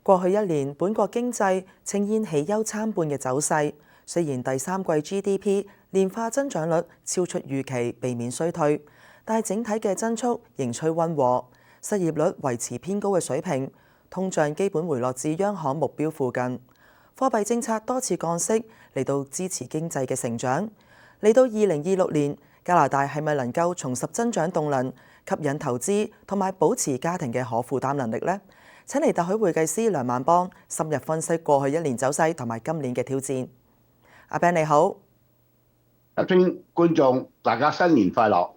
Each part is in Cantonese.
過去一年，本國經濟呈現喜憂參半嘅走勢。雖然第三季 GDP 年化增長率超出預期，避免衰退，但係整體嘅增速仍趨溫和，失業率維持偏高嘅水平，通脹基本回落至央行目標附近。貨幣政策多次降息嚟到支持經濟嘅成長。嚟到2026年，加拿大係咪能夠重拾增長動能，吸引投資同埋保持家庭嘅可負擔能力呢？請嚟特許會計師梁萬邦深入分析過去一年走勢同埋今年嘅挑戰。阿 Ben 你好，各位觀眾大家新年快樂。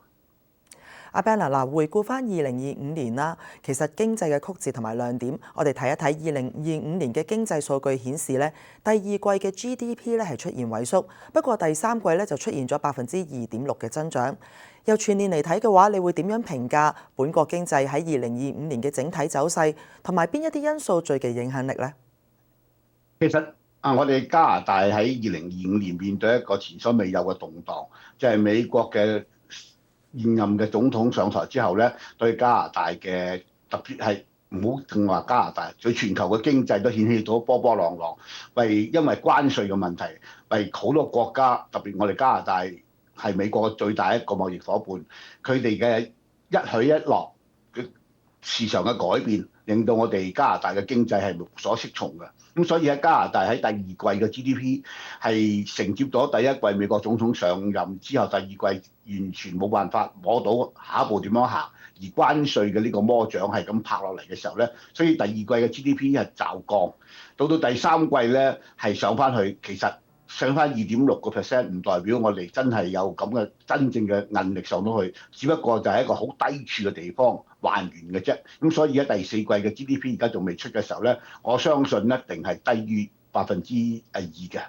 阿 Ben 嗱，回顧翻2025年啦，其實經濟嘅曲折同埋亮點，我哋睇一睇2025年嘅經濟數據顯示咧，第二季嘅 GDP 咧係出現萎縮，不過第三季咧就出現咗2.6%嘅增長。由全年嚟睇嘅話，你會點樣評價本國經濟喺2025年嘅整體走勢，同埋邊一啲因素最具影響力呢？其實我哋加拿大喺2025年面對一個前所未有嘅動盪，就係美國嘅現任嘅總統上台之後咧，對加拿大嘅特別係唔好淨話加拿大，對全球嘅經濟都掀起到波波浪浪。因為關稅嘅問題，為好多國家，特別我哋加拿大係美國嘅最大一個貿易伙伴，佢哋嘅一舉一落嘅市場嘅改變，令到我哋加拿大嘅經濟係無所適從嘅。咁所以喺加拿大喺第二季嘅 GDP 係承接咗第一季美國總統上任之後，第二季完全冇辦法摸到下一步點樣行，而關稅嘅呢個魔掌係咁拍落嚟嘅時候咧，所以第二季嘅 GDP 係驟降，到第三季咧係上翻去，其實上翻2.6%唔代表我哋真係有咁嘅真正嘅韌力上到去，只不過就係一個好低處嘅地方還原嘅啫。咁所以喺第四季嘅 GDP 而家仲未出嘅時候咧，我相信一定係低於2%嘅。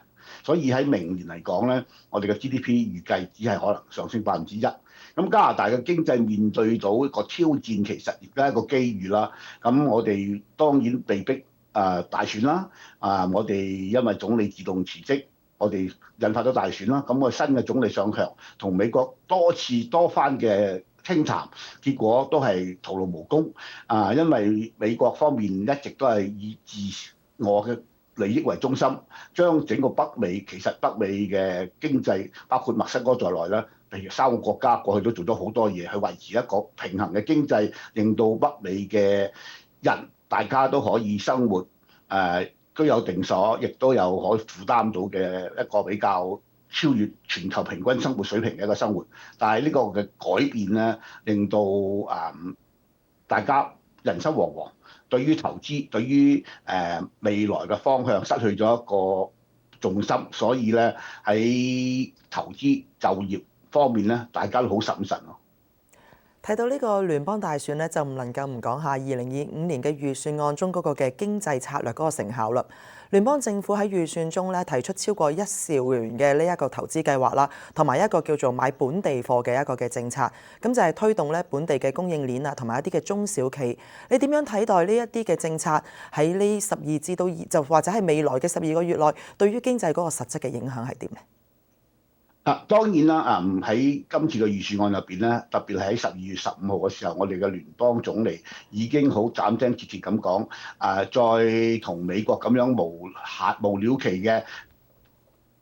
所以喺明年嚟講咧，我哋嘅 GDP 預計只係可能上升1%。咁加拿大嘅經濟面對到一個挑戰，其實而家一個機遇啦。咁我哋當然被逼大選啦。我哋因為總理自動辭職，我哋引發咗大選啦。咁我新嘅總理上場，同美國多番嘅傾談，結果都係徒勞無功。因為美國方面一直都係以自我嘅利益為中心，將整個北美嘅經濟，包括墨西哥在內啦，譬如3個國家過去都做咗好多嘢去維持一個平衡嘅經濟，令到北美嘅人大家都可以生活都有定所，亦都有可以負擔到嘅一個比較超越全球平均生活水平嘅一個生活。但係呢個嘅改變咧，令到大家人心惶惶，對於投資，對於未來嘅方向失去咗一個重心，所以咧喺投資就業方面咧，大家都好審慎咯。睇到呢個聯邦大選咧，就唔能夠唔講下2025年嘅預算案中嗰個嘅經濟策略嗰個成效啦。聯邦政府喺預算中咧提出超過1兆元嘅呢一個投資計劃啦，同埋一個叫做買本地貨嘅一個嘅政策，咁就係推動咧本地嘅供應鏈啊，同埋一啲嘅中小企。你點樣睇待呢一啲嘅政策喺呢12至到就或者係未來嘅12個月內，對於經濟嗰個實質嘅影響係點咧？當然啦，喺今次嘅預算案入邊咧，特別係喺12月15號嘅時候，我哋嘅聯邦總理已經好斬釘截鐵咁講，再同美國咁樣無了期嘅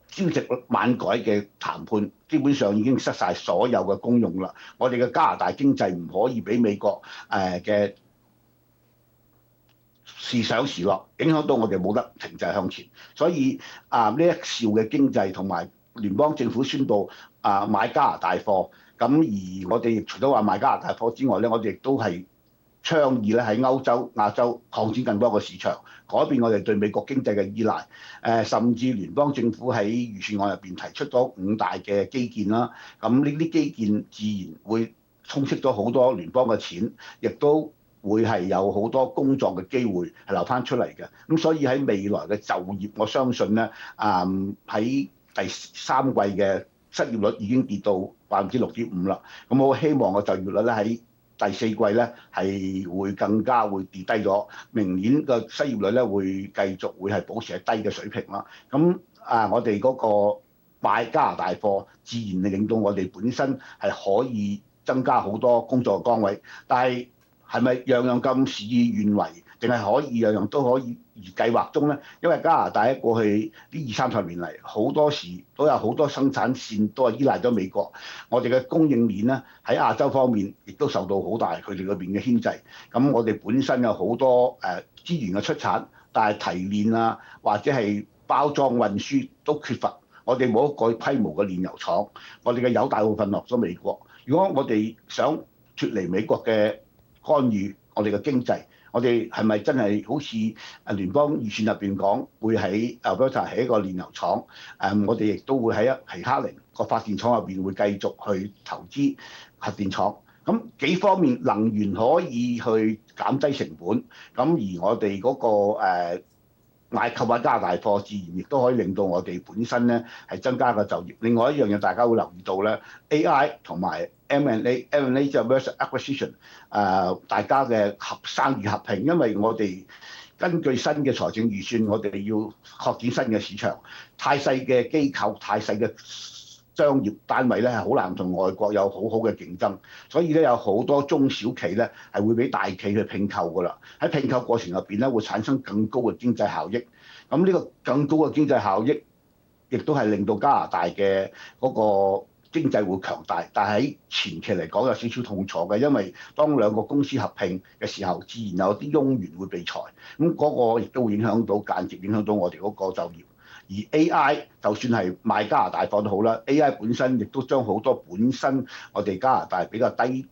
朝夕晚改嘅談判，基本上已經失晒所有嘅功用啦。我哋嘅加拿大經濟唔可以俾美國嘅時上時落，影響到我哋冇得停滯向前。所以呢一兆嘅經濟同埋聯邦政府宣布買加拿大貨，咁而我哋除咗話買加拿大貨之外咧，我哋亦都係倡議咧喺歐洲、亞洲擴展更多個市場，改變我哋對美國經濟嘅依賴。甚至聯邦政府喺預算案入邊提出咗5大嘅基建啦，咁呢啲基建自然會充斥咗好多聯邦嘅錢，亦都會係有好多工作嘅機會係留翻出嚟嘅。咁所以喺未來嘅就業，我相信咧，喺第三季嘅失業率已經跌到6.5%啦。咁我希望個就業率咧喺第四季咧係會更加會跌低咗。明年個失業率咧會繼續會係保持喺低嘅水平啦。咁我哋嗰個買加拿大貨，自然係令到我哋本身係可以增加好多工作崗位。但係咪樣樣咁事與願違？定係可以樣樣都可以而計劃中咧？因為加拿大喺過去呢20-30年嚟，好多時都有好多生產線都係依賴咗美國，我哋嘅供應鏈咧喺亞洲方面亦都受到好大佢哋嗰邊嘅牽制。咁我哋本身有好多資源嘅出產，但係提煉啊或者係包裝運輸都缺乏。我哋冇一個規模嘅煉油廠，我哋嘅油大部分落咗美國。如果我哋想脫離美國嘅干預，我哋嘅經濟，我哋係咪真係好似聯邦預算入邊講，會喺 Alberta 起一個煉油廠？我哋亦都會喺皮克靈個發電廠入邊會繼續去投資核電廠。咁幾方面能源可以去減低成本，咁而我哋嗰個買購買加拿大貨，自然亦都可以令到我哋本身咧係增加個就業。另外一樣嘢大家會留意到咧 ，AI 同埋 M&A 即係 Merger Acquisition， 大家嘅生意合併，因為我哋根據新嘅財政預算，我哋要擴展新嘅市場，太細嘅機構、太細嘅商業單位咧係好難同外國有好好嘅競爭，所以咧有好多中小企咧係會俾大企去併購㗎啦。喺併購過程入邊咧會產生更高嘅經濟效益。咁呢個更高嘅經濟效益，亦都係令到加拿大嘅嗰個經濟會強大。但係喺前期嚟講有少少痛楚嘅，因為當兩個公司合併嘅時候，自然有啲傭員會被裁，咁嗰個亦都會影響到間接影響到我哋嗰個就業。而 AI 就算係賣加拿大貨都好啦 ，AI 本身亦都將好多本身我哋加拿大比較低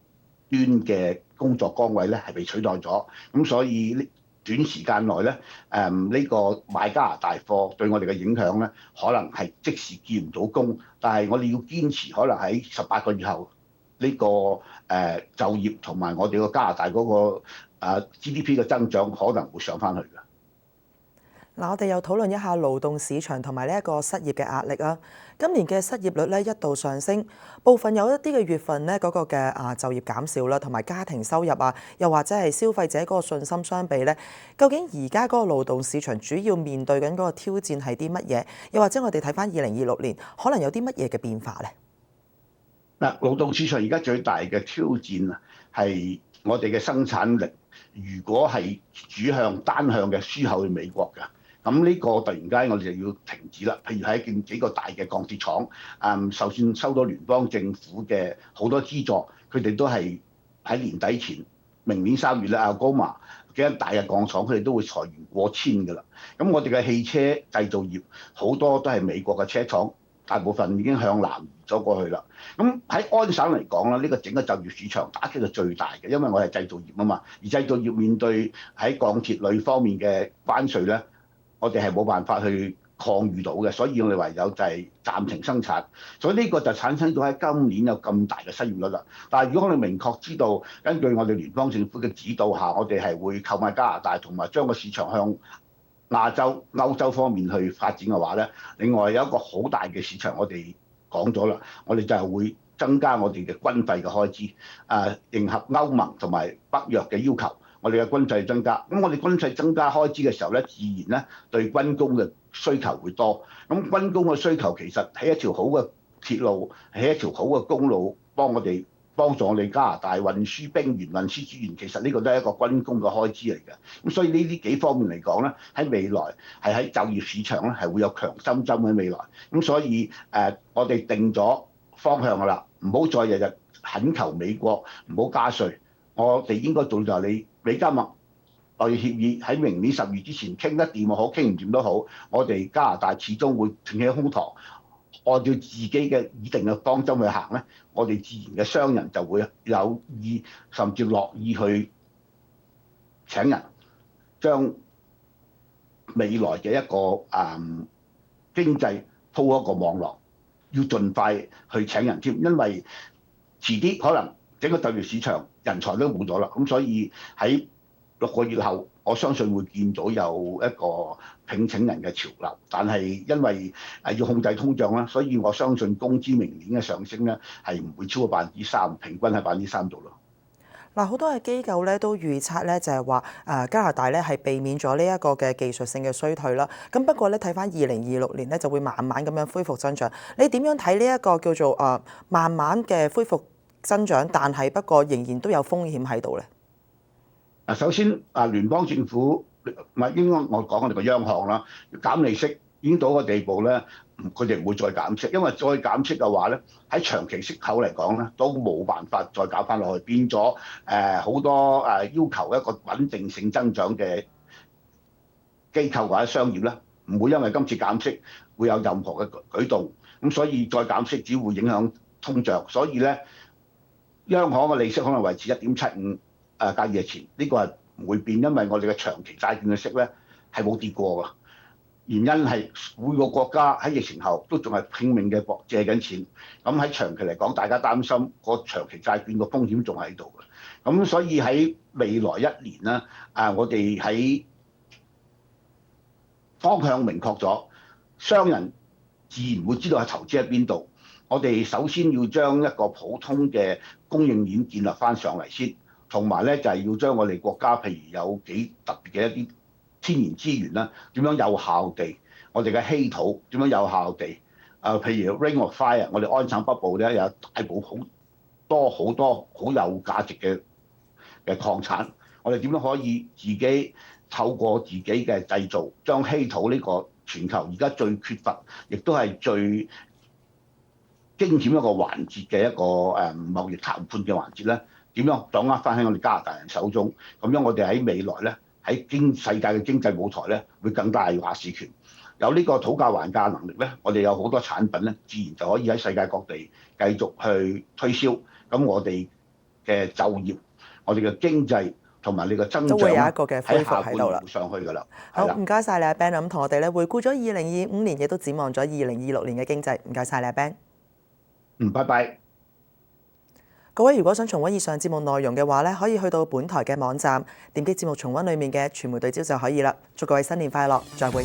端嘅工作崗位咧係被取代咗。咁所以短時間內咧，呢個買加拿大貨對我哋嘅影響咧，可能係即時見唔到工，但係我哋要堅持，可能喺18個月後呢個就業同埋我哋個加拿大嗰個GDP 嘅增長可能會上翻去嘅。嗱，我哋又討論一下勞動市場同埋呢一個失業嘅壓力啊。今年嘅失業率咧一度上升，部分有一啲嘅月份咧嗰個嘅就業減少啦，同埋家庭收入啊，又或者係消費者嗰個信心相比咧，究竟而家嗰個勞動市場主要面對緊嗰個挑戰係啲乜嘢？又或者我哋睇翻2026年，可能有啲乜嘢嘅變化咧？嗱，勞動市場而家最大嘅挑戰啊，係我哋嘅生產力，如果係主向單向嘅輸口去美國嘅。咁呢個突然間我哋就要停止啦。譬如喺幾個大嘅鋼鐵廠，就算收到聯邦政府嘅好多資助，佢哋都係喺年底前，明年3月咧，Algoma幾間大嘅鋼廠，佢哋都會裁員過千㗎啦。咁我哋嘅汽車製造業好多都係美國嘅車廠，大部分已經向南移咗過去啦。咁喺安省嚟講啦，呢個整個就業市場打擊係最大嘅，因為我係製造業啊嘛，而製造業面對喺鋼鐵類方面嘅關稅咧。我哋係冇辦法去抗禦到嘅，所以我哋唯有就係暫停生產。所以呢個就產生咗喺今年有咁大嘅失業率啦。但係如果我哋明確知道，根據我哋聯邦政府嘅指導下，我哋係會購買加拿大，同埋將個市場向亞洲、歐洲方面去發展嘅話咧，另外有一個好大嘅市場，我哋講咗啦，我哋就係會增加我哋嘅軍費嘅開支，迎合歐盟同埋北約嘅要求。我哋嘅軍費增加，咁我哋軍費增加開支嘅時候咧，自然咧對軍工嘅需求會多。咁軍工嘅需求其實起一條好嘅鐵路，起一條好嘅公路，幫助我哋加拿大運輸兵員、運輸資源，其實呢個都係一個軍工嘅開支嚟嘅。咁所以呢啲幾方面嚟講咧，喺未來係喺就業市場咧係會有強心針喺未來。咁所以我哋定咗方向㗎啦，唔好再日日懇求美國唔好加稅。我哋應該做就係你美加貿易協議喺明年10月之前傾得掂好，傾唔掂都好，我哋加拿大始終會挺起胸膛，按照自己嘅擬定嘅方針去行咧，我哋自然嘅商人就會有意甚至樂意去請人，將未來嘅一個經濟鋪一個網絡，要盡快去請人添，因為遲啲可能整個就業市場人才都冇咗啦，咁所以喺6個月後，我相信會見到有一個聘請人嘅潮流。但係因為要控制通脹啦，所以我相信工資明年嘅上升咧係唔會超過3%，平均喺3%度咯。嗱，好多嘅機構咧都預測咧就係話加拿大咧係避免咗呢一個嘅技術性嘅衰退啦。咁不過咧睇翻2026年咧就會慢慢咁樣恢復增長。你點樣睇呢一個叫做慢慢嘅恢復增長，但係不過仍然都有風險喺度咧？首先聯邦政府唔係應該我講我哋個央行啦，減利息已經到個地步咧，佢哋唔會再減息，因為再減息嘅話咧，喺長期息口嚟講咧，都冇辦法再減翻落去，變咗好多要求一個穩定性增長嘅機構或者商業咧，唔會因為今次減息會有任何嘅舉動，咁所以再減息只會影響通脹，所以咧央行嘅利息可能維持1.75加以前，呢個係唔會變，因為我哋嘅長期債券嘅息咧係冇跌過㗎。原因係每個國家喺疫情後都仲係拼命嘅借緊錢，咁喺長期嚟講，大家擔心個長期債券個風險仲喺度嘅，咁所以喺未來一年咧，我哋喺方向明確咗，商人自然會知道係投資喺邊度。我哋首先要將一個普通嘅供應鏈建立翻上嚟先，同埋咧就係要將我哋國家譬如有幾特別嘅一啲天然資源啦，點樣有效地，我哋嘅稀土點樣有效地，譬如 Ring of Fire， 我哋安省北部咧有大部好多好有價值嘅礦產，我哋點樣可以自己透過自己嘅製造，將稀土呢個全球而家最缺乏，亦都係最驚險一個環節嘅一個貿易談判嘅環節咧，點樣掌握翻喺我哋加拿大人手中？咁樣我哋喺未來咧喺世界嘅經濟舞台咧，會更大話事權。有呢個討價還價能力咧，我哋有好多產品咧，自然就可以喺世界各地繼續去推銷。咁我哋嘅就業、我哋嘅經濟同埋你嘅增長都會有一個嘅恢復喺度啦，上去㗎啦。好，唔該晒你阿 Ben，咁同我哋咧回顧咗2025年，亦都展望咗2026年嘅經濟。唔該晒你阿 Ben。拜拜。各位如果想重溫以上節目內容嘅話咧，可以去到本台嘅網站，點擊節目重溫裡面嘅傳媒對焦就可以啦。祝各位新年快樂，再會。